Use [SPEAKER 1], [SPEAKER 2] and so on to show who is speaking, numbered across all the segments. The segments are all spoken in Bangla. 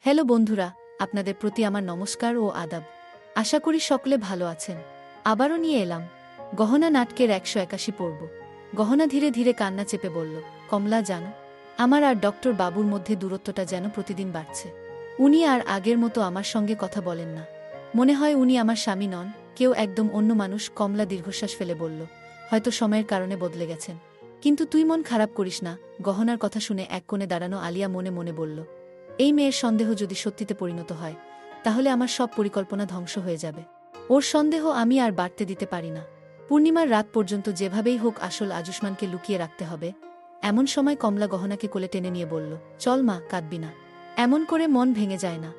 [SPEAKER 1] হ্যালো বন্ধুরা, আপনাদের প্রতি আমার নমস্কার ও আদাব। আশা করি সকলে ভালো আছেন। আবারও নিয়ে এলাম গহনা নাটকের ১৮১ পর্ব। গহনা ধীরে ধীরে কান্না চেপে বলল, কমলা জানো, আমার আর ডক্টর বাবুর মধ্যে দূরত্বটা যেন প্রতিদিন বাড়ছে। উনি আর আগের মতো আমার সঙ্গে কথা বলেন না। মনে হয় উনি আমার স্বামী নন, কেউ একদম অন্য মানুষ। কমলা দীর্ঘশ্বাস ফেলে বলল, হয়তো সময়ের কারণে বদলে গেছেন। কিন্তু তুই মন খারাপ করিস না। গহনার কথা শুনে এক কোণে দাঁড়ানো আলিয়া মনে মনে বলল, এই মেয়ের সন্দেহ যদি সত্যিতে পরিণত হয়, তাহলে আমার সব পরিকল্পনা ধ্বংস হয়ে যাবে। ওর সন্দেহ আমি আর বাড়তে দিতে পারি না। পূর্ণিমার রাত পর্যন্ত যেভাবেই হোক আসল আজুষ্মানকে লুকিয়ে রাখতে হবে। এমন সময় কমলা গহনাকে কোলে টেনে নিয়ে বলল, চল মা, কাঁদবি না। এমন করে মন ভেঙে যায় না।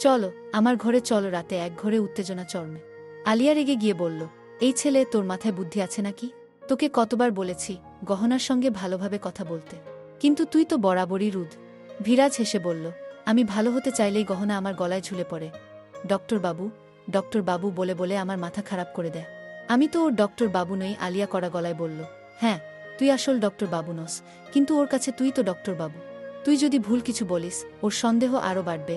[SPEAKER 1] চলো আমার ঘরে, চলো। রাতে এক ঘরে উত্তেজনা চরমে। আলিয়া রেগে গিয়ে বলল, এই ছেলে, তোর মাথায় বুদ্ধি আছে নাকি? তোকে কতবার বলেছি গহনার সঙ্গে ভালোভাবে কথা বলতে, কিন্তু তুই তো বরাবরই রুদ। ভিরাজ হেসে বলল, আমি ভালো হতে চাইলেই গহনা আমার গলায় ঝুলে পড়ে। ডক্টর বাবু বলে বলে আমার মাথা খারাপ করে দেয়। আমি তো ওর ডক্টর বাবু নই। আলিয়া কড়া গলায় বলল, হ্যাঁ তুই আসল ডক্টর বাবু নস, কিন্তু ওর কাছে তুই তো ডক্টর বাবু। তুই যদি ভুল কিছু বলিস, ওর সন্দেহ আরও বাড়বে।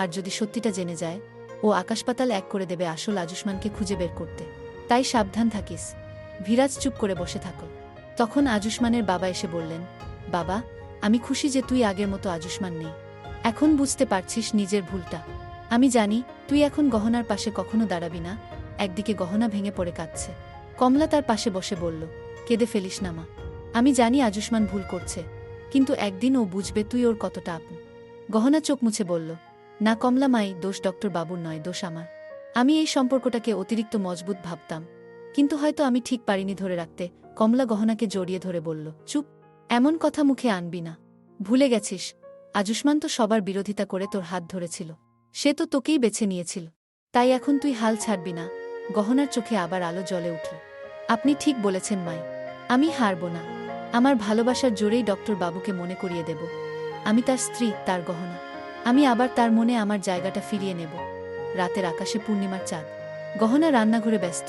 [SPEAKER 1] আর যদি সত্যিটা জেনে যায়, ও আকাশপাতাল এক করে দেবে আসল আজুষ্মানকে খুঁজে বের করতে। তাই সাবধান থাকিস। ভিরাজ চুপ করে বসে থাকল। তখন আজুষ্মানের বাবা এসে বললেন, বাবা, আমি খুশি যে তুই আগের মতো আজুষ্মান নেই। এখন বুঝতে পারছিস নিজের ভুলটা। আমি জানি তুই এখন গহনার পাশে কখনো দাঁড়াবি না। একদিকে গহনা ভেঙে পড়ে কাঁদছে। কমলা তার পাশে বসে বলল, কেঁদে ফেলিস না মা। আমি জানি আজুষ্মান ভুল করছে, কিন্তু একদিন ও বুঝবে তুই ওর কতটা আপন। গহনা চোখ মুছে বলল, না কমলা মাই, দোষ ডক্টর বাবুর নয়, দোষ আমার। আমি এই সম্পর্কটাকে অতিরিক্ত মজবুত ভাবতাম, কিন্তু হয়তো আমি ঠিক পারিনি ধরে রাখতে। কমলা গহনাকে জড়িয়ে ধরে বলল, চুপ, এমন কথা মুখে আনবি না। ভুলে গেছিস আজুষ্মান তো সবার বিরোধিতা করে তোর হাত ধরেছিল। সে তো তোকেই বেছে নিয়েছিল। তাই এখন তুই হাল ছাড়বি না। গহনার চোখে আবার আলো জ্বলে উঠল। আপনি ঠিক বলেছেন মাই, আমি হারব না। আমার ভালোবাসার জোরেই ডক্টর বাবুকে মনে করিয়ে দেব আমি তার স্ত্রী, তার গহনা। আমি আবার তার মনে আমার জায়গাটা ফিরিয়ে নেব। রাতের আকাশে পূর্ণিমার চাঁদ। গহনা রান্নাঘরে ব্যস্ত।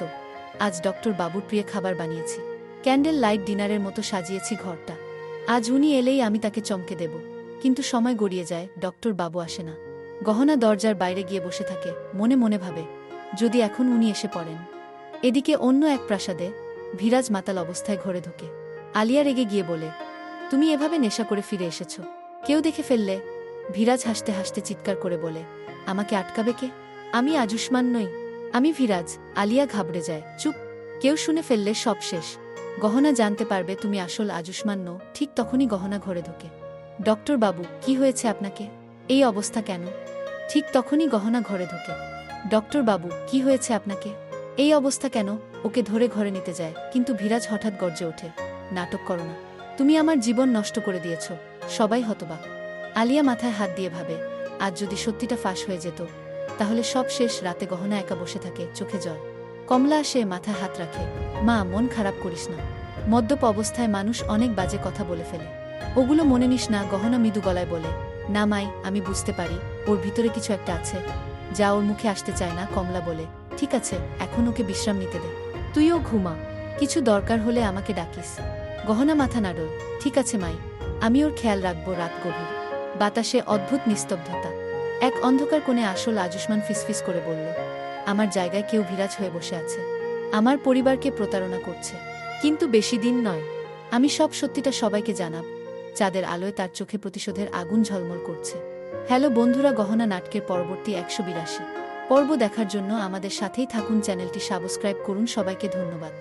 [SPEAKER 1] আজ ডক্টর বাবুর প্রিয় খাবার বানিয়েছি। ক্যান্ডেল লাইট ডিনারের মতো সাজিয়েছি ঘরটা। আজ উনি এলেই আমি তাকে চমকে দেব। কিন্তু সময় গড়িয়ে যায়, ডক্টর বাবু আসে না। গহনা দরজার বাইরে গিয়ে বসে থাকে, মনে মনে ভাবে, যদি এখন উনি এসে পড়েন। এদিকে অন্য এক প্রাসাদে ভিরাজ মাতাল অবস্থায় ঘরে ঢোকে। আলিয়া রেগে গিয়ে বলে, তুমি এভাবে নেশা করে ফিরে এসেছ, কেউ দেখে ফেললে? ভিরাজ হাসতে হাসতে চিৎকার করে বলে, আমাকে আটকাবে কে? আমি আজুষ্মান নই, আমি ভিরাজ। আলিয়া ঘাবড়ে যায়, চুপ, কেউ শুনে ফেললে সব শেষ। গহনা জানতে পারবে তুমি আসল আজুষ্মান নও। ঠিক তখনই গহনা ঘরে ঢোকে। ডক্টর বাবু, কি হয়েছে আপনাকে? এই অবস্থা কেন? ঠিক তখনই গহনা ঘরে ঢোকে। ডক্টর বাবু, কি হয়েছে আপনাকে? এই অবস্থা কেন? ওকে ধরে ঘরে নিতে যায়, কিন্তু ভিরাজ হঠাৎ গর্জে ওঠে, নাটক করো না। তুমি আমার জীবন নষ্ট করে দিয়েছ। সবাই হতবাক। আলিয়া মাথায় হাত দিয়ে ভাবে, আজ যদি সত্যিটা ফাঁস হয়ে যেত, তাহলে সব শেষ। রাতে গহনা একা বসে থাকে, চোখে জল। কমলা আসে, মাথায় হাত রাখে, মা মন খারাপ করিস না। মদ্যপ অবস্থায় মানুষ অনেক বাজে কথা বলে ফেলে, ওগুলো মনে নিস না। গহনা মৃদু গলায় বলে, না মাই, আমি বুঝতে পারি ওর ভিতরে কিছু একটা আছে, যা ওর মুখে আসতে চায় না। কমলা বলে, ঠিক আছে, এখন ওকে বিশ্রাম নিতে দে। তুইও ঘুমা, কিছু দরকার হলে আমাকে ডাকিস। গহনা মাথা নাড়ল, ঠিক আছে মাই, আমি ওর খেয়াল রাখবো। রাত গভীর, বাতাসে অদ্ভুত নিস্তব্ধতা। এক অন্ধকার কোণে আসল আজুষ্মান ফিসফিস করে বলল, আমার জায়গায় কেউ ভিরাজ হয়ে বসে আছে। আমার পরিবারকে প্রতারণা করছে, কিন্তু বেশি দিন নয়। আমি সব সত্যিটা সবাইকে জানাব। চাঁদের আলোয় তার চোখে প্রতিশোধের আগুন ঝলমল করছে। হ্যালো বন্ধুরা, গহনা নাটকের পরবর্তী ১৮২ পর্ব দেখার জন্য আমাদের সাথেই থাকুন। চ্যানেলটি সাবস্ক্রাইব করুন। সবাইকে ধন্যবাদ।